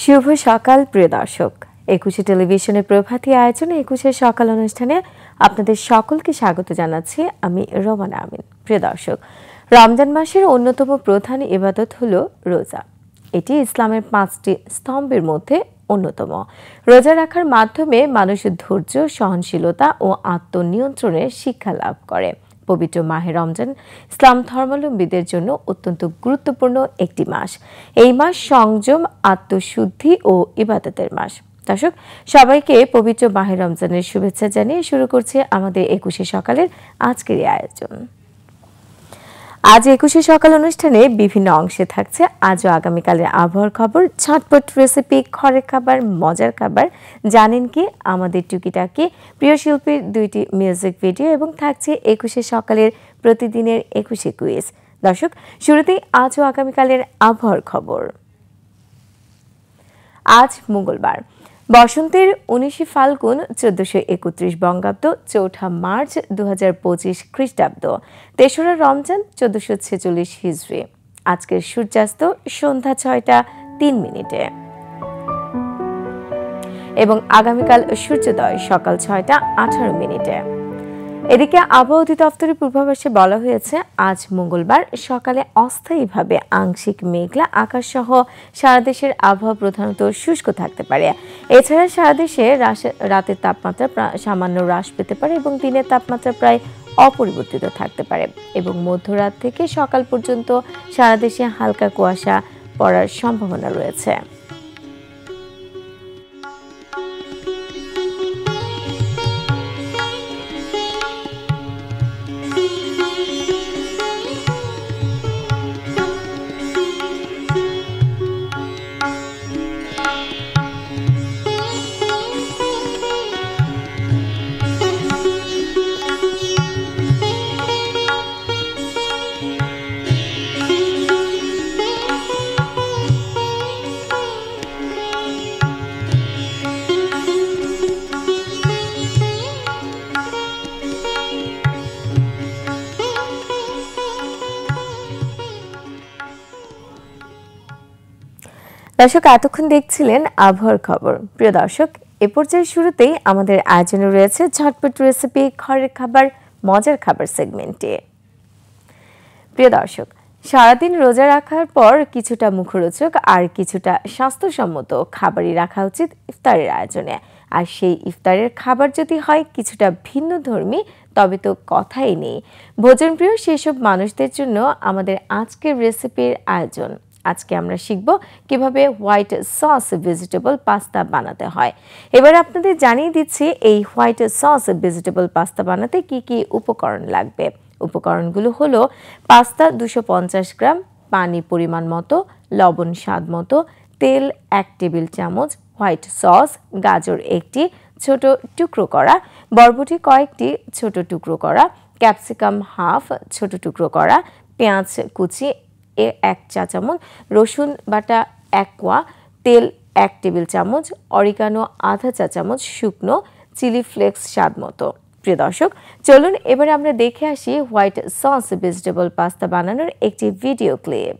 শুভ সকাল প্রিয় দর্শক, একুশে টেলিভিশনের প্রভাতী আয়োজনে একুশের সকাল অনুষ্ঠানে আপনাদের সকলকে স্বাগত জানাচ্ছি আমি রোমানা আমিন। প্রিয় দর্শক, রমজান মাসের অন্যতম প্রধান ইবাদত হলো রোজা। এটি ইসলামের 5টি স্তম্ভের মধ্যে অন্যতম। রোজা রাখার মাধ্যমে মানুষ ধৈর্য, সহনশীলতা ও আত্মনিয়ন্ত্রণের শিক্ষা লাভ করে। পবিত্র মাহে রমজান ইসলাম ধর্মাবলম্বীদের জন্য অত্যন্ত গুরুত্বপূর্ণ একটি মাস। এই মাস সংযম, আত্মশুদ্ধি ও ইবাদতের মাস। দর্শক, সবাইকে পবিত্র মাহে রমজানের শুভেচ্ছা জানিয়ে শুরু করছে আমাদের একুশে সকালের আজকের আয়োজন। আজ একুশে সকাল অনুষ্ঠানে বিভিন্ন অংশে থাকছে আজ ও আগামীকালের আবহাওয়ার খবর, ঝটপট রেসিপি, ঘরের খাবার, মজার খাবার, জানেন কি আমাদের টুকিটাকি, প্রিয় শিল্পীর 2টি মিউজিক ভিডিও এবং থাকছে একুশে সকালের প্রতিদিনের একুশে কুইজ। দর্শক, শুরুতেই আজ ও আগামীকালের আবহাওয়ার খবর। আজ মঙ্গলবার, বসন্তের 19 ফাল্গুন 1431 বঙ্গাব্দ, 4 মার্চ 2025 খ্রিস্টাব্দ, 3রা রমজান 1446 হিজরি। আজকের সূর্যাস্ত সন্ধ্যা 6টা 3 মিনিটে এবং আগামীকাল সূর্যোদয় সকাল 6টা 18 মিনিটে। এদিকে আবহাওয়া অধিদপ্তরের পূর্বাভাসে বলা হয়েছে, আজ মঙ্গলবার সকালে অস্থায়ীভাবে আংশিক মেঘলা আকাশ সহ সারা দেশের আবহাওয়া প্রধানত শুষ্ক থাকতে পারে। এছাড়া সারা দেশে রাতের তাপমাত্রা সামান্য হ্রাস পেতে পারে এবং দিনের তাপমাত্রা প্রায় অপরিবর্তিত থাকতে পারে এবং মধ্যরাত থেকে সকাল পর্যন্ত সারা দেশে হালকা কুয়াশা পড়ার সম্ভাবনা রয়েছে। দর্শক, এতক্ষণ দেখছিলেন আবহাওয়ার খবর। প্রিয় দর্শক, এ পর্যায়ে শুরুতেই আমাদের আয়োজনে রয়েছে ঝটপট রেসিপি, ঘরের খাবার, মজার খাবার সেগমেন্টে। প্রিয় দর্শক, সারাদিন রোজা রাখার পর কিছুটা মুখরোচক আর কিছুটা স্বাস্থ্যসম্মত খাবারই রাখা উচিত ইফতারের আয়োজনে। আর সেই ইফতারের খাবার যদি হয় কিছুটা ভিন্নধর্মী, তবে তো কথাই নেই। ভোজনপ্রিয় সেসব মানুষদের জন্য আমাদের আজকের রেসিপির আয়োজন। আজকে আমরা শিখব কিভাবে হোয়াইট সস ভেজিটেবল পাস্তা বানাতে হয়। এবার আপনাদের জানিয়ে দিচ্ছি এই হোয়াইট সস ভেজিটেবল পাস্তা বানাতে কি কি উপকরণ লাগবে। উপকরণগুলো হলো পাস্তা 250 গ্রাম, পানি পরিমাণ মতো, লবণ স্বাদ মতো, তেল 1 টেবিল চামচ, হোয়াইট সস, গাজর 1টি ছোট টুকরো করা, বরবটি কয়েকটি ছোট টুকরো করা, ক্যাপসিকাম হাফ ছোট টুকরো করা, পেঁয়াজ কুচি 1 চা চামচ, রসুন বাটা 1 কোয়া, তেল 1 টেবিল চামচ, অরিগানো আধা চা চামচ, শুকনো চিলি ফ্লেক্স স্বাদ মতো। প্রিয় দর্শক, চলুন এবার আমরা দেখে আসি হোয়াইট সস ভেজিটেবল পাস্তা বানানোর একটি ভিডিও ক্লিপ।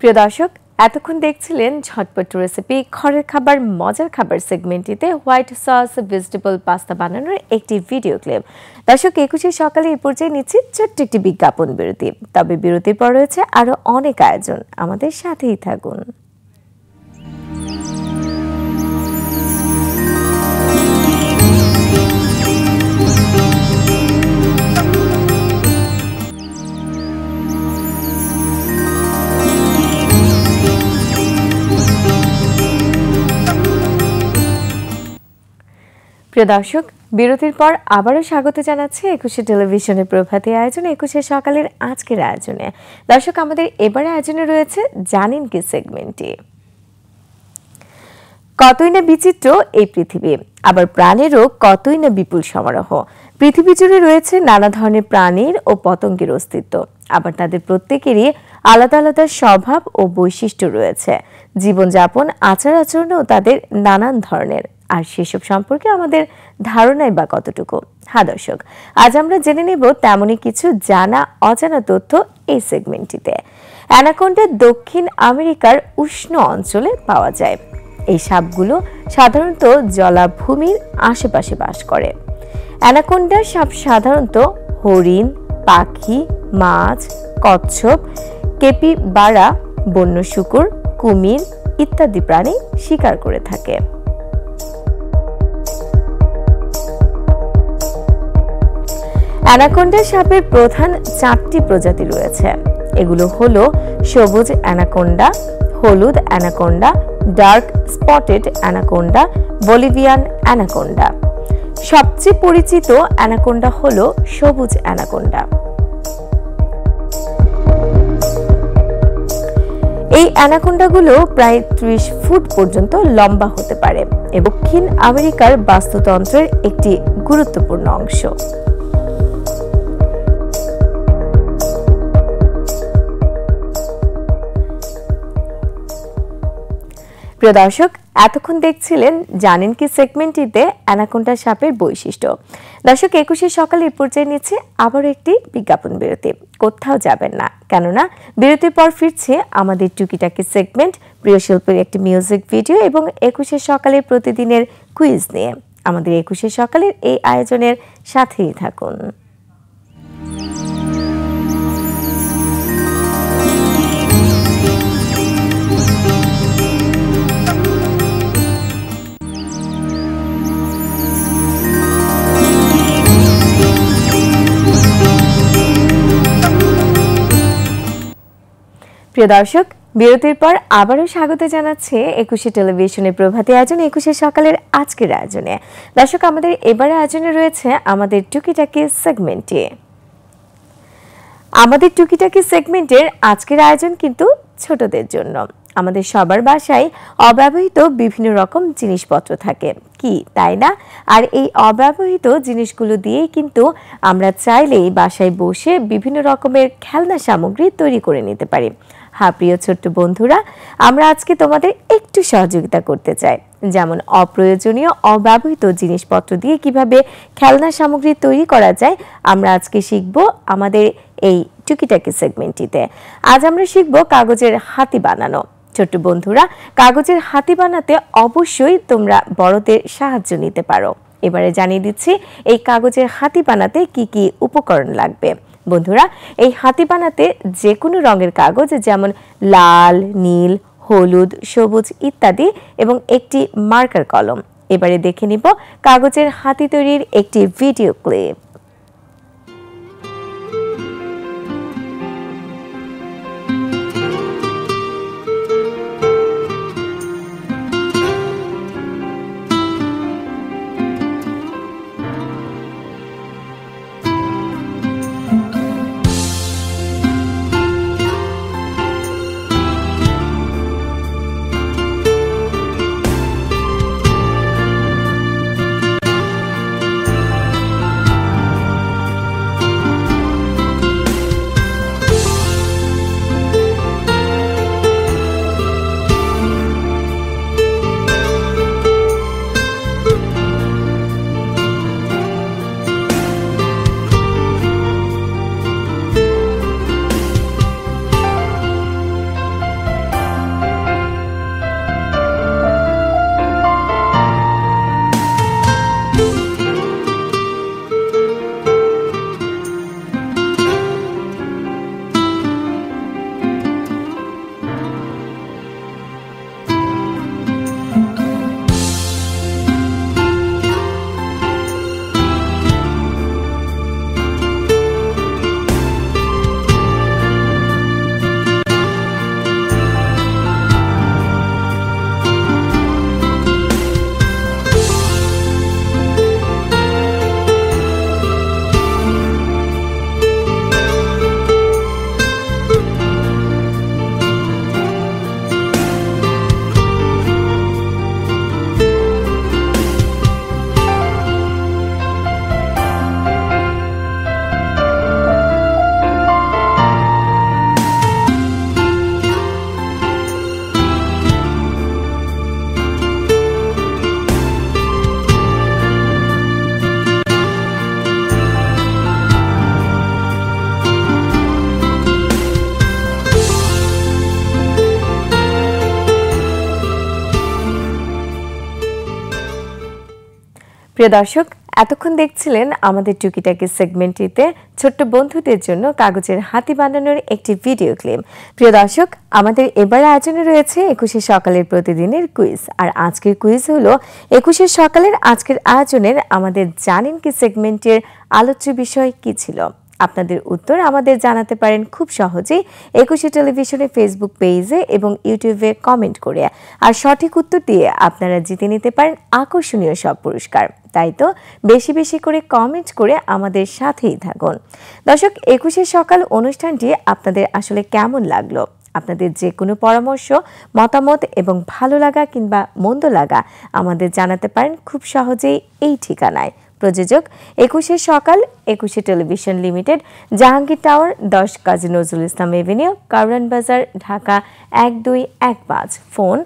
প্রিয় দর্শক, এতক্ষণ দেখছিলেন ঝটপট রেসিপি ঘরের খাবার মজার খাবার সেগমেন্টটিতে হোয়াইট সস ভেজিটেবল পাস্তা বানানোর একটি ভিডিও ক্লিপ। দর্শক, 21শে সকালে এই পর্যায়ে নিচ্ছি ছোট্ট একটি বিজ্ঞাপন বিরতি। তবে বিরতির পর রয়েছে আরও অনেক আয়োজন, আমাদের সাথেই থাকুন। প্রিয় দর্শক, বিরতির পর আবারও স্বাগত জানাচ্ছি 21শে টেলিভিশনের প্রভাতী আয়োজন 21শে সকালের আজকের আয়োজনে। দর্শক, আমাদের এবারে আয়োজনে রয়েছে জানেন কি সেগমেন্টটি। কতই না বিচিত্র এই পৃথিবী, আবার প্রাণেরও কতই না বিপুল সমারোহ। পৃথিবী জুড়ে রয়েছে নানা ধরনের প্রাণীর ও পতঙ্গের অস্তিত্ব, আবার তাদের প্রত্যেকেরই আলাদা আলাদা স্বভাব ও বৈশিষ্ট্য রয়েছে। জীবনযাপন, আচার আচরণও তাদের নানান ধরনের। আর সেসব সম্পর্কে আমাদের ধারণাই বা কতটুকু? হ্যাঁ দর্শক, আজ আমরা জেনে নেব তেমনই কিছু জানা অজানা তথ্য এই সেগমেন্টটিতে। অ্যানাকোন্ডা দক্ষিণ আমেরিকার উষ্ণ অঞ্চলে পাওয়া যায়। এই সাপগুলো সাধারণত জলাভূমির আশেপাশে বাস করে। অ্যানাকোন্ডা সাপ সাধারণত হরিণ, পাখি, মাছ, কচ্ছপ, কেপিবারা, বন্য শূকর, কুমির ইত্যাদি প্রাণী শিকার করে থাকে। অ্যানাকোন্ডা সাপের প্রধান 4টি প্রজাতি রয়েছে। এগুলো হলো সবুজ অ্যানাকোন্ডা, হলুদ anaconda, dark spotted anaconda, Bolivian anaconda. সবচেয়ে পরিচিত অ্যানাকোন্ডা হলো সবুজ অ্যানাকোন্ডা। এই অ্যানাকোন্ডাগুলো প্রায় 30 ফুট পর্যন্ত লম্বা হতে পারে এবং দক্ষিণ আমেরিকার বাস্তুতন্ত্রের একটি গুরুত্বপূর্ণ অংশ। প্রিয় দর্শক, এতক্ষণ দেখছিলেন জানেন কি সেগমেন্টটিতে অ্যানাকোন্ডা সাপের বৈশিষ্ট্য। দর্শক, 21শে সকালে পর্যায়ে নিচ্ছে আবারও একটি বিজ্ঞাপন বিরতি। কোথাও যাবেন না, কেননা বিরতির পর ফিরছে আমাদের টুকিটাকি সেগমেন্ট, প্রিয় শিল্পীর একটি মিউজিক ভিডিও এবং 21শে সকালের প্রতিদিনের কুইজ নিয়ে। আমাদের 21শে সকালের এই আয়োজনের সাথেই থাকুন। প্রিয় দর্শক, বিরতির পর আবারও স্বাগত জানাচ্ছে 21শে টেলিভিশনের প্রভাতী আয়োজন 21শে সকালের আজকের আয়োজনে। দর্শক, আমাদের এবারে আয়োজনে রয়েছে আমাদের টুকিটাকি সেগমেন্টে। আমাদের টুকিটাকি সেগমেন্টের আজকের আয়োজন কিন্তু ছোটদের জন্য। আমাদের সবার বাসায় অব্যবহৃত বিভিন্ন রকম জিনিসপত্র থাকে, কি তাই না? আর এই অব্যবহৃত জিনিসগুলো দিয়েই কিন্তু আমরা চাইলেই বাসায় বসে বিভিন্ন রকমের খেলনা সামগ্রী তৈরি করে নিতে পারি। হ্যাঁ প্রিয় ছোট্ট বন্ধুরা, আমরা আজকে তোমাদের একটু সহযোগিতা করতে চাই। যেমন অপ্রয়োজনীয় অব্যবহৃত জিনিসপত্র দিয়ে কিভাবে খেলনা সামগ্রী তৈরি করা যায়, আমরা আজকে শিখব আমাদের এই টুকিটাকি সেগমেন্টটিতে। আজ আমরা শিখব কাগজের হাতি বানানো। ছোট্ট বন্ধুরা, কাগজের হাতি বানাতে অবশ্যই তোমরা বড়দের সাহায্য নিতে পারো। এবারে জানিয়ে দিচ্ছি এই কাগজের হাতি বানাতে কি কি উপকরণ লাগবে। বন্ধুরা, এই হাতি বানাতে যে কোনো রঙের কাগজ, যেমন লাল, নীল, হলুদ, সবুজ ইত্যাদি এবং একটি মার্কার কলম। এবারে দেখে নিব কাগজের হাতি তৈরির একটি ভিডিও ক্লিপ। প্রিয় দর্শক, এতক্ষণ দেখছিলেন আমাদের টুকিটাকি সেগমেন্টটিতে ছোট্ট বন্ধুদের জন্য কাগজের হাতি বানানোর একটি ভিডিও ক্লিপ। প্রিয় দর্শক, আমাদের এবার আয়োজনে রয়েছে 21শে সকালের প্রতিদিনের কুইজ। আর আজকের কুইজ হলো 21শে সকালের আজকের আয়োজনের আমাদের জানেন কি সেগমেন্টের আলোচ্য বিষয় কি ছিল। আপনাদের উত্তর আমাদের জানাতে পারেন খুব সহজেই 21শে টেলিভিশনের ফেসবুক পেজে এবং ইউটিউবে কমেন্ট করে। আর সঠিক উত্তর দিয়ে আপনারা জিতে নিতে পারেন আকর্ষণীয় সব পুরস্কার। তাই তো বেশি বেশি করে কমেন্ট করে আমাদের সাথেই থাকুন। দর্শক, 21শে সকাল অনুষ্ঠানটি আপনাদের আসলে কেমন লাগলো? আপনাদের যে কোনো পরামর্শ, মতামত এবং ভালো লাগা কিংবা মন্দ লাগা আমাদের জানাতে পারেন খুব সহজেই এই ঠিকানায়। প্রযোজক 21শে সকাল, 21শে television limited, Jahangir tower, 10 Kazi Nazrul Islam Avenue, Karwan বাজার, ঢাকা 1215। ফোন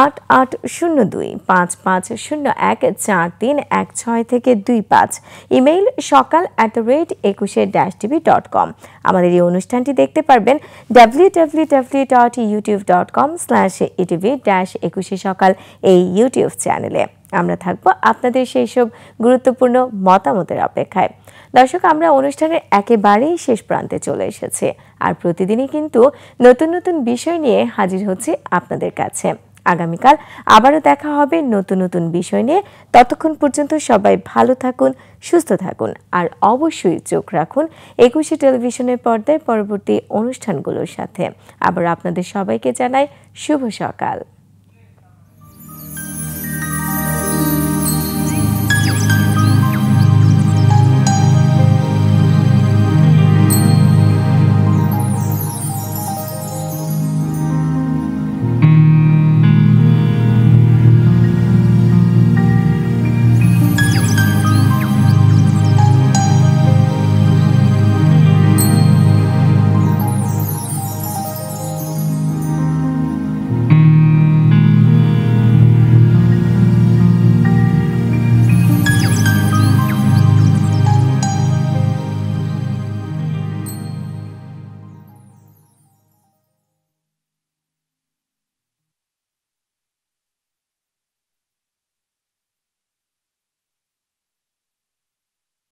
880255014316 থেকে 25। ইমেইল সকাল@21শে-tv.com। আমাদের এই অনুষ্ঠানটি দেখতে পারবেন www.youtube.com/etv-21শে সকাল এই ইউটিউব চ্যানেলে। আমরা থাকবো আপনাদের সেই সব গুরুত্বপূর্ণ মতামতের অপেক্ষায়। দর্শক, আমরা অনুষ্ঠানের একেবারেই শেষ প্রান্তে চলে এসেছি। আর প্রতিদিনই কিন্তু নতুন নতুন বিষয় নিয়ে হাজির হচ্ছে আপনাদের কাছে। আগামীকাল আবারও দেখা হবে নতুন নতুন বিষয় নিয়ে। ততক্ষণ পর্যন্ত সবাই ভালো থাকুন, সুস্থ থাকুন, আর অবশ্যই চোখ রাখুন 21শে টেলিভিশনের পর্দায় পরবর্তী অনুষ্ঠানগুলোর সাথে। আবার আপনাদের সবাইকে জানাই শুভ সকাল।